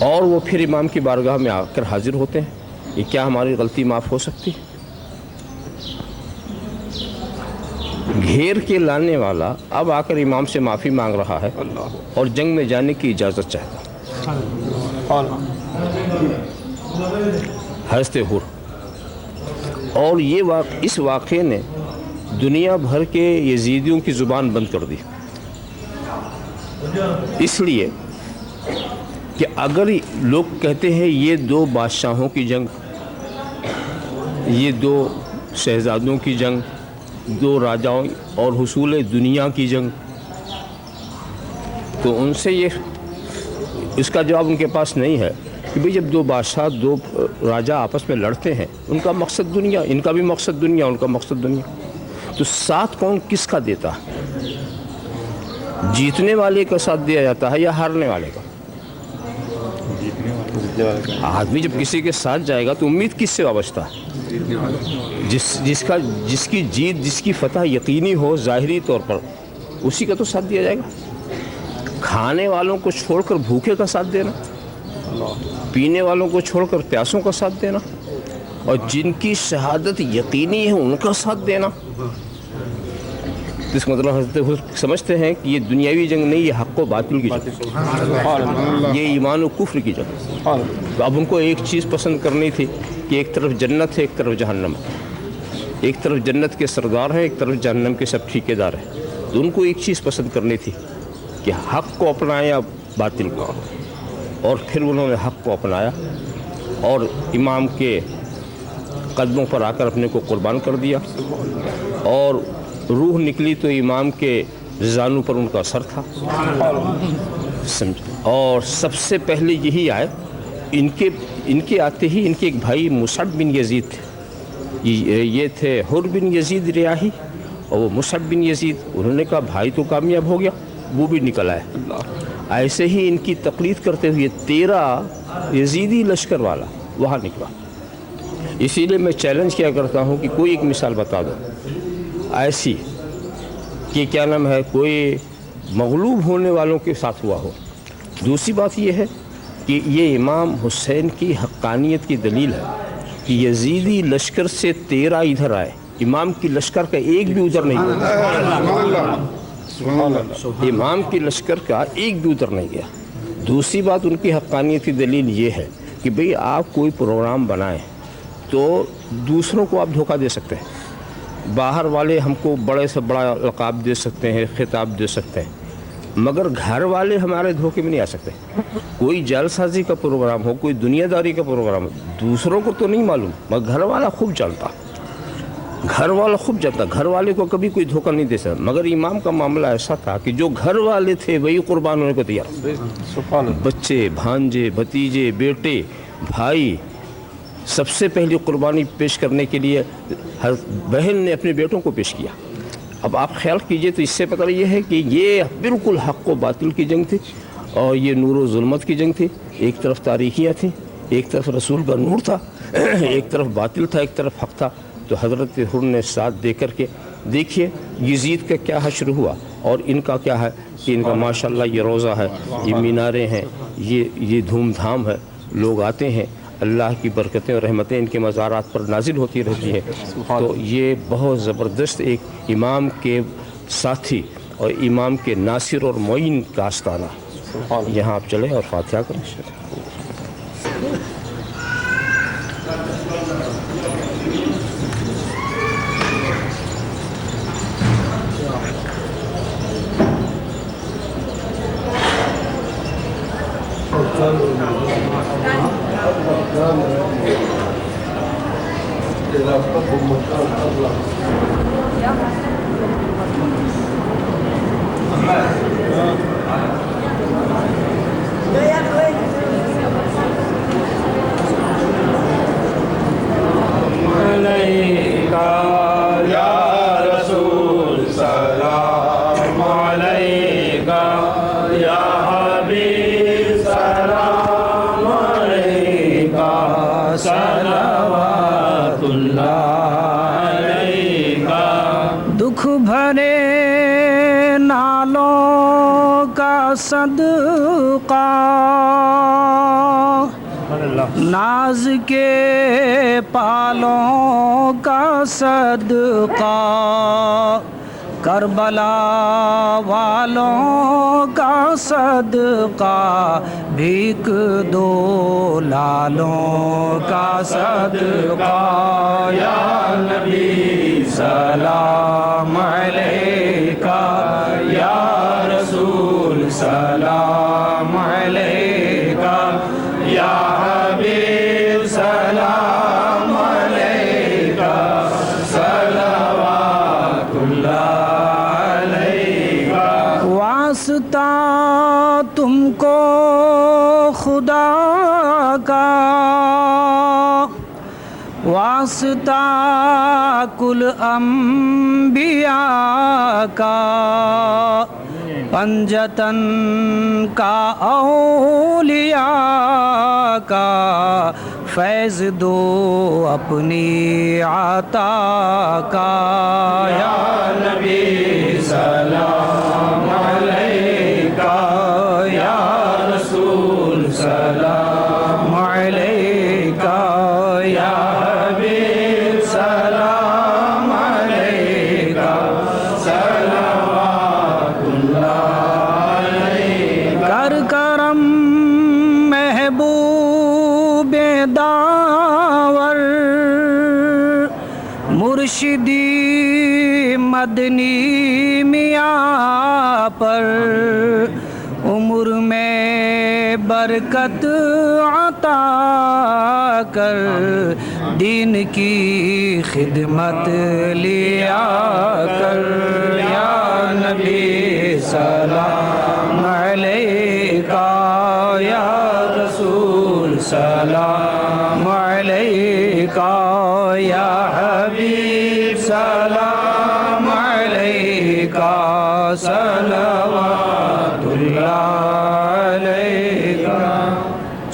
اور وہ پھر امام کی بارگاہ میں آ کر حاضر ہوتے ہیں. یہ کیا ہماری غلطی معاف ہو سکتی؟ گھیر کے لانے والا اب آ کر امام سے معافی مانگ رہا ہے اور جنگ میں جانے کی اجازت چاہتا. حضرت حر. اور یہ اس واقعے نے دنیا بھر کے یزیدیوں کی زبان بند کر دی، اس لیے کہ اگر لوگ کہتے ہیں یہ دو بادشاہوں کی جنگ، یہ دو شہزادوں کی جنگ، دو راجاؤں اور حصول دنیا کی جنگ، تو ان سے اس کا جواب ان کے پاس نہیں ہے کہ بھئی جب دو بادشاہ دو راجا آپس میں لڑتے ہیں، ان کا مقصد دنیا، ان کا بھی مقصد دنیا، ان کا مقصد دنیا، تو ساتھ کون کس کا دیتا ہے؟ جیتنے والے کا ساتھ دیا جاتا ہے یا ہارنے والے کا؟ آدمی جب کسی کے ساتھ جائے گا تو امید کس سے وابستہ ہے؟ جس کی جیت، جس کی فتح یقینی ہو ظاہری طور پر، اسی کا تو ساتھ دیا جائے گا. کھانے والوں کو چھوڑ کر بھوکے کا ساتھ دینا، پینے والوں کو چھوڑ کر پیاسوں کا ساتھ دینا، اور جن کی شہادت یقینی ہے ان کا ساتھ دینا، اس کا مطلب حضرت سمجھتے ہیں کہ یہ دنیاوی جنگ نہیں، یہ حق و باطل کی جنگ، یہ ایمان و کفر کی جنگ. اب ان کو ایک چیز پسند کرنی تھی کہ ایک طرف جنت ہے، ایک طرف جہنم ہے، ایک طرف جنت کے سردار ہیں، ایک طرف جہنم کے سب ٹھیکیدار ہیں. تو ان کو ایک چیز پسند کرنی تھی کہ حق کو اپنائیں یا باطل کو، اور پھر انہوں نے حق کو اپنایا اور امام کے قدموں پر آ کر اپنے کو قربان کر دیا، اور روح نکلی تو امام کے زانوں پر ان کا سر تھا. اور سب سے پہلے یہی آئے، ان کے آتے ہی ان کے ایک بھائی مصعب بن یزید تھے، یہ تھے حر بن یزید ریاحی اور وہ مصعب بن یزید. انہوں نے کہا بھائی تو کامیاب ہو گیا، وہ بھی نکل آئے. ایسے ہی ان کی تقلید کرتے ہوئے 13 یزیدی لشکر والا وہاں نکلا. اسی لیے میں چیلنج کیا کرتا ہوں کہ کوئی ایک مثال بتا دو ایسی کہ کیا نام ہے کوئی مغلوب ہونے والوں کے ساتھ ہوا ہو. دوسری بات یہ ہے کہ یہ امام حسین کی حقانیت کی دلیل ہے کہ یزیدی لشکر سے 13 ادھر آئے، امام کی لشکر کا ایک بھی ادھر نہیں گیا. امام کی لشکر کا ایک بھی ادھر نہیں گیا. دوسری بات ان کی حقانیت کی دلیل یہ ہے کہ بھئی آپ کوئی پروگرام بنائیں تو دوسروں کو آپ دھوکہ دے سکتے ہیں. باہر والے ہم کو بڑے سے بڑا لقاب دے سکتے ہیں، خطاب دے سکتے ہیں، مگر گھر والے ہمارے دھوکے میں نہیں آ سکتے. کوئی جعل سازی کا پروگرام ہو، کوئی دنیا داری کا پروگرام ہو، دوسروں کو تو نہیں معلوم مگر گھر والا خوب جانتا، گھر والا خوب جانتا. گھر والے کو کبھی کوئی دھوکہ نہیں دے سکتا. مگر امام کا معاملہ ایسا تھا کہ جو گھر والے تھے وہی قربان ہونے کو تیار، بچے، بھانجے، بھتیجے، بیٹے، بھائی، سب سے پہلی قربانی پیش کرنے کے لیے بہن نے اپنے بیٹوں کو پیش کیا. اب آپ خیال کیجئے تو اس سے پتہ یہ ہے کہ یہ بالکل حق و باطل کی جنگ تھی اور یہ نور و ظلمت کی جنگ تھی. ایک طرف تاریخیاں تھیں، ایک طرف رسول کا نور تھا، ایک طرف باطل تھا، ایک طرف حق تھا. تو حضرت حر نے ساتھ دے کر کے دیکھیے یزید کا کیا حشر ہوا اور ان کا کیا ہے کہ ان کا ماشاءاللہ یہ روضہ ہے، یہ میناریں ہیں، یہ دھوم دھام ہے، لوگ آتے ہیں، اللہ کی برکتیں اور رحمتیں ان کے مزارات پر نازل ہوتی رہتی ہیں. تو یہ بہت زبردست ایک امام کے ساتھی اور امام کے ناصر اور معین کا آستانہ. یہاں آپ چلیں اور فاتحہ کریں. دکھ بھرے نالوں کا صدقہ ناز کے پالوں کا صدقہ کربلا والوں کا صدقہ بھیک دو لالوں کا صدقہ یا نبی سلام علیکہ یا رسول سلام علیکہ یا حبیب سلام علیکہ صلوات اللہ علیکہ واسطہ تم کو خدا کا واسطہ کل انبیاء کا پنجتن کا اولیاء کا فیض دو اپنی عطا کا یا نبی سلام علیکہ یا رسول سلام علیکہ یا حبیب سلام علیکہ صلوات اللہ علیکہ کر کرم محبوب داور مرشدی مدنی میاں پر عمر میں برکت عطا کر دین کی خدمت لیا کر یا نبی سلام علیکہ یا رسول سلام علیکہ یا حبیب سلام علیکہ صلوات اللہ علیکہ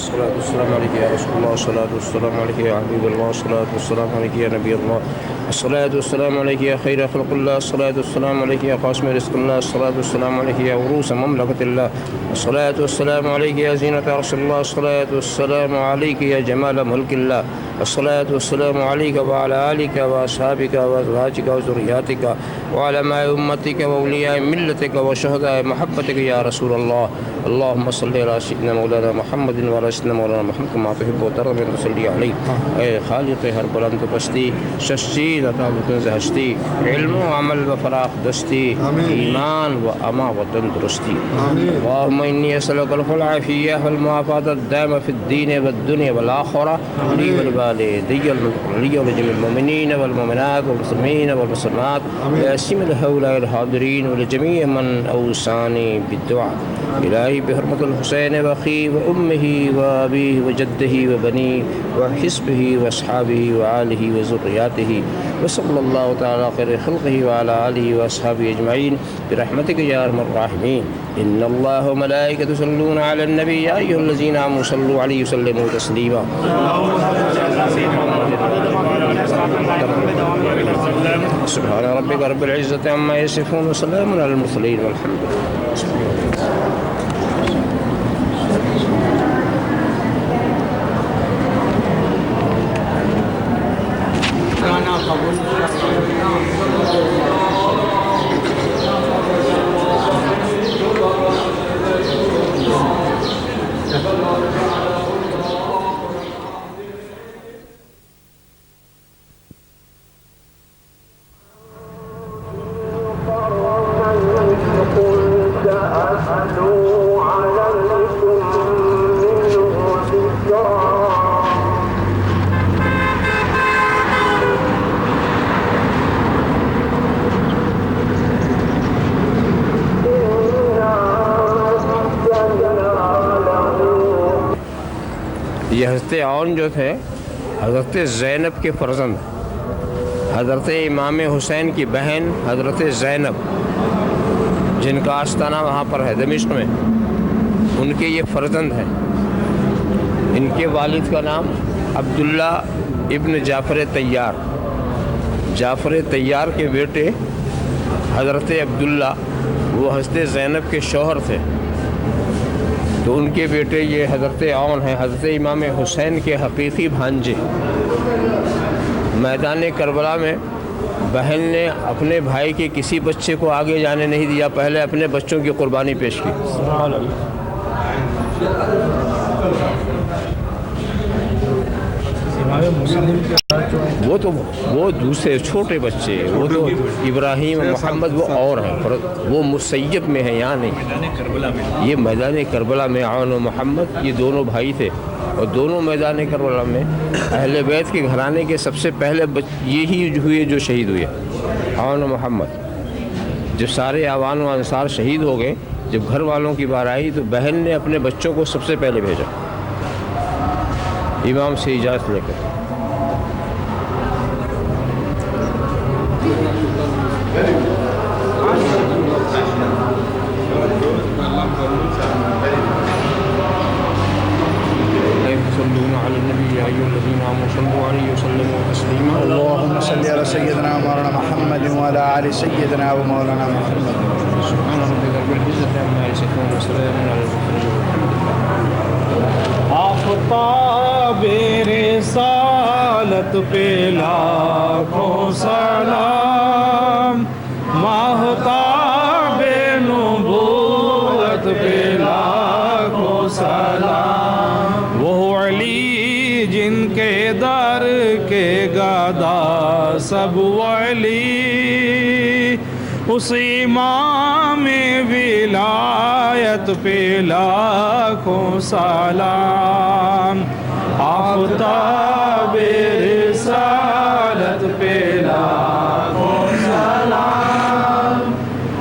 الصلاة والسلام عليك يا رسول الله الصلاة والسلام عليك يا حبيب الله الصلاة والسلام عليك يا نبي الله الصلاة والسلام عليك يا خير خلق الله الصلاة والسلام عليك يا قاسم رزق الله الصلاة والسلام عليك يا عروس مملكة الله الصلاة والسلام عليك يا زينة رسول الله الصلاة والسلام عليك يا جمال ملك الله الصلاة والسلام عليك وعلى آلك وأصحابك وأزواجك وذرياتك وعلماء أمتك وأولياء ملتك وشهداء محبتك يا رسول الله اللهم صل على سيدنا مولانا محمد وعلى سيدنا مولانا محمد كما تحب وترضى بأن تصلي عليه اے خالق ہر بلند پستی شخصیت عطا بکنز ہستی علم و عمل و فراخ دستی ایمان و اما و تندرستی اللهم إني أسألك العافية والمعافاة الدائمة في الدين والدنيا والآخرة لي ولوالدي ولجميع المؤمنين والمؤمنات والمسلمين والمسلمات لأسم هؤلاء الحاضرين ولجميع من أوصاني بالدعاء إلهي بحرمة الحسين وأخيه وأمه وأبيه وجده وبنيه وحسبه وأصحابه وآله وذرياته وصلى الله تعالى خير خلقه وعلى آله وأصحابه أجمعين برحمتك يا أرحم الراحمين إن الله وملائكته يصلون على النبي يا أيها الذين آمنوا صلوا عليه وسلموا تسليما سبحان ربك رب العزة عما يصفون وسلام على المرسلين والحمد لله یہ حضرت عون جو تھے حضرت زینب کے فرزند، حضرت امام حسین کی بہن حضرت زینب جن کا آستانہ وہاں پر ہے دمشق میں، ان کے یہ فرزند ہیں۔ ان کے والد کا نام عبداللہ ابن جعفر طیار، جعفر طیار کے بیٹے حضرت عبداللہ وہ حضرت زینب کے شوہر تھے۔ تو ان کے بیٹے یہ حضرت عون ہیں، حضرت امام حسین کے حقیقی بھانجے۔ میدان کربلا میں بہن نے اپنے بھائی کے کسی بچے کو آگے جانے نہیں دیا، پہلے اپنے بچوں کی قربانی پیش کی۔ وہ دوسرے چھوٹے بچے، وہ تو ابراہیم محمد وہ اور ہیں، وہ مسیب میں ہیں، یہاں نہیں۔ یہ میدان کربلا میں عون و محمد یہ دونوں بھائی تھے، اور دونوں میدان کربلا میں اہل بیت کے گھرانے کے سب سے پہلے یہی ہوئے جو شہید ہوئے، عون و محمد۔ جب سارے اعوان و انصار شہید ہو گئے، جب گھر والوں کی بار آئی تو بہن نے اپنے بچوں کو سب سے پہلے بھیجا امام سے اجازت لے کر۔ اللهم صل على سيدنا مولانا محمد وعلى آل سيدنا ومولانا محمد۔ سبحان ربك رب العزة عما يصفون وسلام على المرسلين۔ آفتاب رسالت پہ لاکھوں سلام، ماہتاب نبوت پہ لاکھوں سلام، وہ علی جن کے در کے گدا سب ولی، اس امام ولایت پہ لاکھوں سلام، آفتاب رسالت پہ لاکھوں سلام،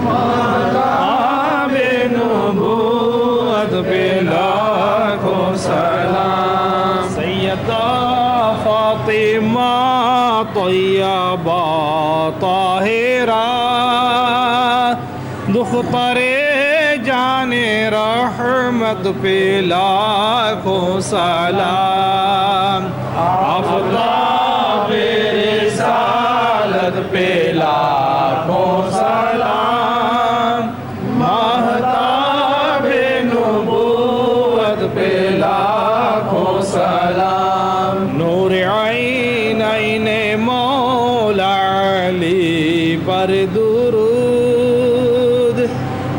آفتاب نبوت پہ لاکھوں سلام، سیدہ فاطمہ طیبہ طاہرہ، دختر جان رحمت پہ لاکھوں سلام، آفتاب رسالت پہ لاکھوں سلام، ماہتاب نبوت پہ لاکھوں سلام، نور عینین مولا علی پر درود،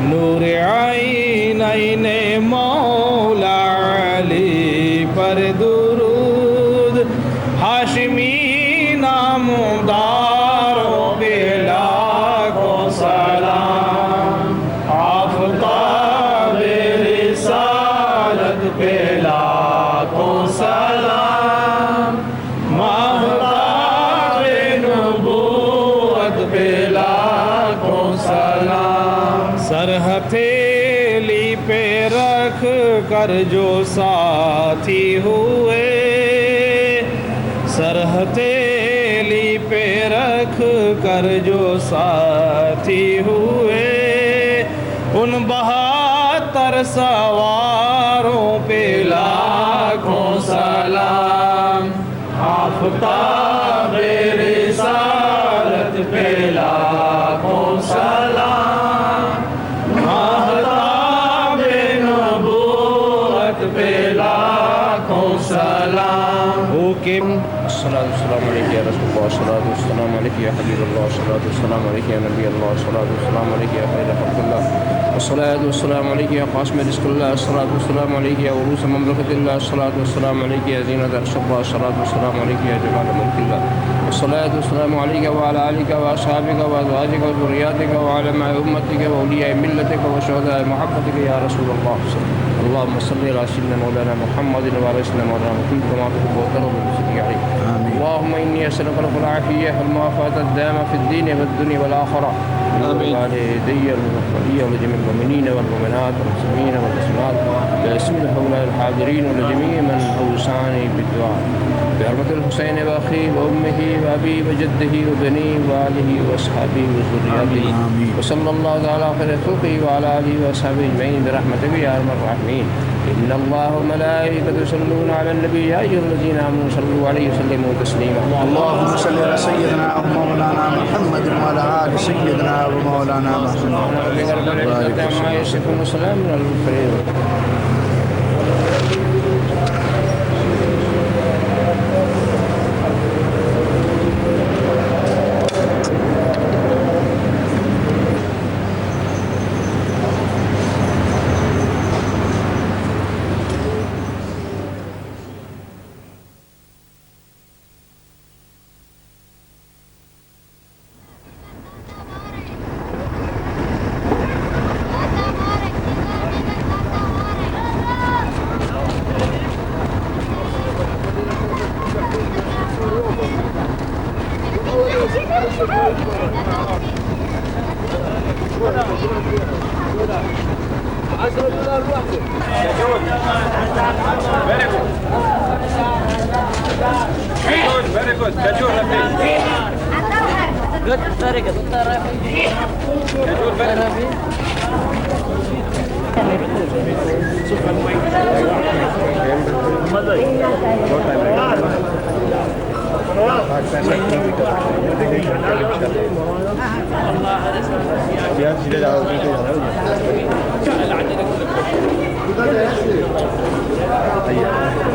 نور عینین مولا علی پر درود، ہاشمی نامداروں پہ لاکھوں سلام، آفتاب رسالت پہ لاکھوں سلام، ماہتاب نبوت پہ لاکھوں سلام، سر ہتھیلی پہ رکھ کر جو ساتھی ہوئے، سر ہتھیلی پہ رکھ کر جو ساتھی ہوئے، ان 72 سواروں پہ لاکھوں سلام، آفتاب رسالت پہ لاکھوں سلام، ماہتاب نبوت پہ لاکھوں سلام، حکم الصلاة والسلام عليك يا رسول الله، الصلاة والسلام عليك يا حبيب الله، الصلاة والسلام عليك يا نبي الله، الصلاة والسلام عليك يا خير خلق الله، الصلاة والسلام عليك يا قاسم رزق الله، الصلاة والسلام عليك يا عروس مملكة الله، الصلاة والسلام عليك يا زينة عرش الله، الصلاة والسلام عليك يا جمال ملك الله، الصلاة والسلام عليك وعلى آلك وأصحابك وأزواجك وذرياتك وعلماء أمتك وأولياء ملتك وشهداء محبتك يا رسول الله، اللهم صل على سيدنا مولانا محمد وعلى سيدنا مولانا محمد كما تحب وترضى بصدق عليه. اللهم إني أسألك العافية والمعافاة الدائمة في الدين والدنيا والآخرة، والدي ولي ولجميع المؤمنين والمؤمنات والمسلمين والمسلمات، باسم هؤلاء الحاضرين ولجميع من أوصاني بالدعاء، بحرمة الحسين وأخيه وأمه وأبيه وجده وبنيه وآله وأصحابه وذرياته، وصلى الله تعالى على خير خلقه وعلى آله وأصحابه أجمعين برحمتك يا أرحم الراحمين. إن الله وملائكته يصلون على النبي يا أيها الذين آمنوا صلوا عليه وسلموا تسليما. اللهم صل على سيدنا مولانا محمد وعلى آل سيدنا ومولانا محمد. سبحان ربك رب العزة عما يصفون وسلام على المرسلين.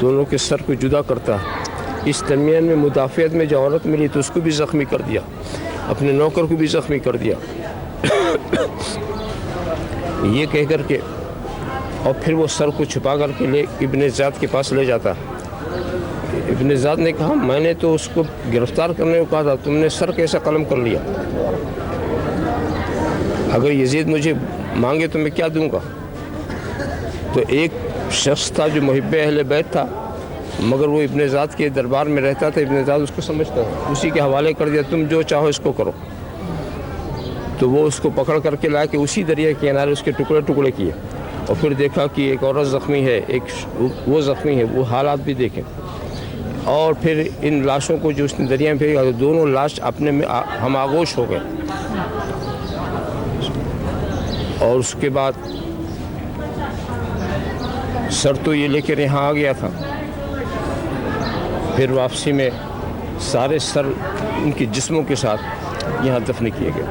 دونوں کے سر کو جدا کرتا ہے. اس درمیان میں مدافعت میں جو عورت ملی تو اس کو بھی زخمی کر دیا, اپنے نوکر کو بھی زخمی کر دیا. یہ کہہ کر کے اور پھر وہ سر کو چھپا کر کے ابن زیاد کے پاس لے جاتا. ابن زیاد نے کہا میں نے تو اس کو گرفتار کرنے کو کہا تھا, تم نے سر کیسا قلم کر لیا؟ اگر یزید مجھے مانگے تو میں کیا دوں گا؟ تو ایک شخص تھا جو محب اہل بیت تھا, مگر وہ ابن زیاد کے دربار میں رہتا تھا. ابن زیاد اس کو سمجھتا تھا, اسی کے حوالے کر دیا, تم جو چاہو اس کو کرو. تو وہ اس کو پکڑ کر کے لا کے اسی دریا کے کنارے اس کے ٹکڑے ٹکڑے کیے, اور پھر دیکھا کہ ایک عورت زخمی ہے, ایک وہ زخمی ہے, وہ حالات بھی دیکھیں. اور پھر ان لاشوں کو جو اس نے دریا میں پھینکا تو دونوں لاش اپنے میں ہم آغوش ہو گئے. اور اس کے بعد سر تو یہ لے کر یہاں آ گیا تھا. پھر واپسی میں سارے سر ان کے جسموں کے ساتھ یہاں دفن کیے گئے.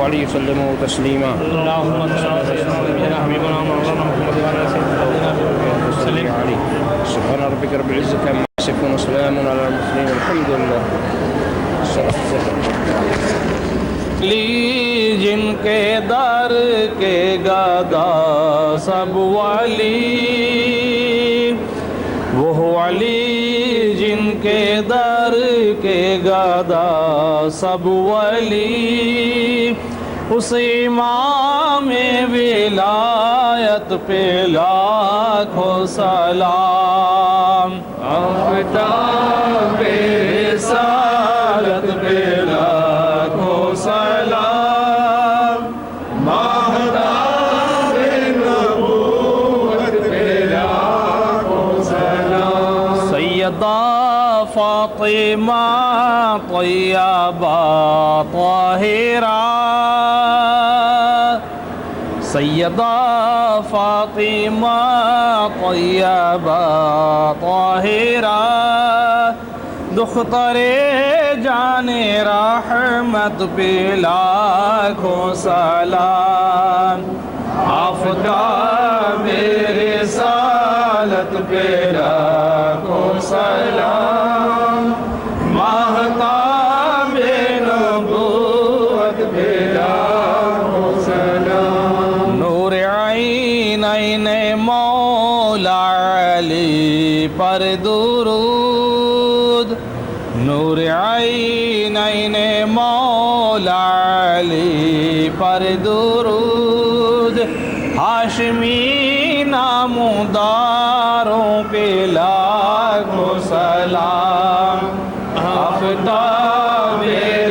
علیہ وسلم تسلیما. اللهم صل على سيدنا حبيبنا محمد وعلى سيدنا علي. سبحان ربك رب العزة عما يصفون وسلام على المرسلين والحمد لله. علی جن کے در کے گدا سب والی, وہ علی جن کے در کے گدا سب ولی, اس امام ولایت پہ لاکھوں سلام. آفتاب رسالت پہ لاکھوں سلام, ماہتاب نبوت پہ لاکھوں سلام. سیدہ فاطمہ طیبہ طاہرہ, سیدہ فاطمہ طیبہ طاہرہ, دختر جان رحمت پہ لاکھوں سلام. آفتاب رسالت پہ لاکھوں سلام, ماہتاب نبوت پہ لاکھوں سلام. نور عینین مولا علی پر درود, نور عینین مولا علی پر درود, ہاشمی نامداروں پہ لاکھوں سلام. آفتاب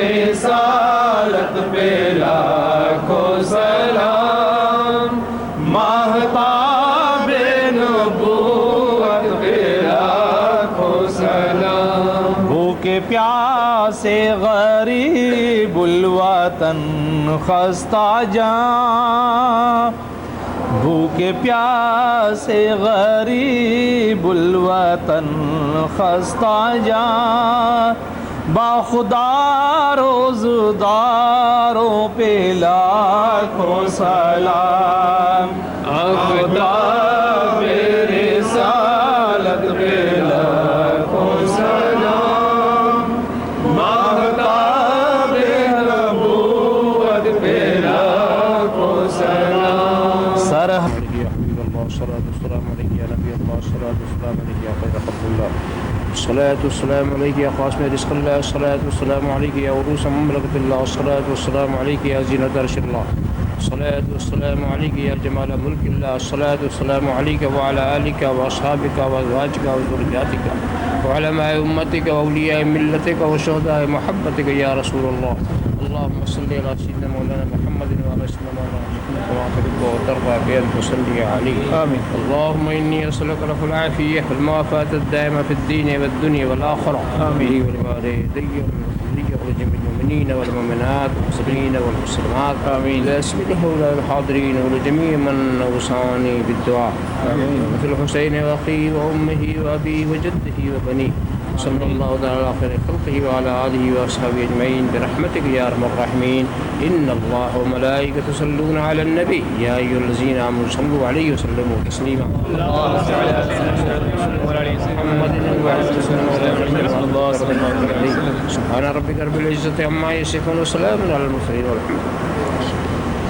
رسالت پہ لاکھوں سلام, ماہتاب نبوت پہ لاکھوں سلام. بھوکے پیاسے غریب الوطن خستہ جاں, بھوکے پیاسے غریب الوطن خستہ جاں, باخدا روزداروں پہ لاکھوں سلام. آفتاب عليك يا حبيب الله الصلاة والسلام عليك يا نبي الله الصلاة والسلام عليك يا خير خلق الله الصلاة والسلام عليك يا قاسم رزق الله الصلاة والسلام عليك يا عروس مملكة الله الصلاة والسلام عليك يا زينة عرش الله الصلاة والسلام عليك يا جمال ملك الله الصلاة والسلام عليك وعلى آلك وأصحابك وأزواجك وذرياتك وعلماء أمتك وأولياء ملتك وشهداء محبتك يا رسول الله اللهم صل على سيدنا مولانا محمد وعلى سيدنا مولانا محمد كما تحب وترضى بأن تصلي عليه آمين. اللهم إني أسألك العفو والعافية والمعافاة الدائمة في الدين والدنيا والآخرة آمين. لي ولوالدي ولجميع المؤمنين والمؤمنات والمسلمين والمسلمات آمين. لاسم هؤلاء الحاضرين ولجميع من أوصاني بالدعاء مثل الحسين وأخيه وأمه وأبيه وجده وبنيه صلى الله تعالى على خير خلقه وعلى آله وأصحابه أجمعين برحمتك يا أرحم الراحمين إن الله وملائكته يصلون على النبي يا أيها الذين آمنوا صلوا عليه وسلموا تسليما اللهم صل على سيدنا محمد وعلى آله وسلم. سبحان ربك رب العزة عما يصفون وسلام على المرسلين والحمد لله.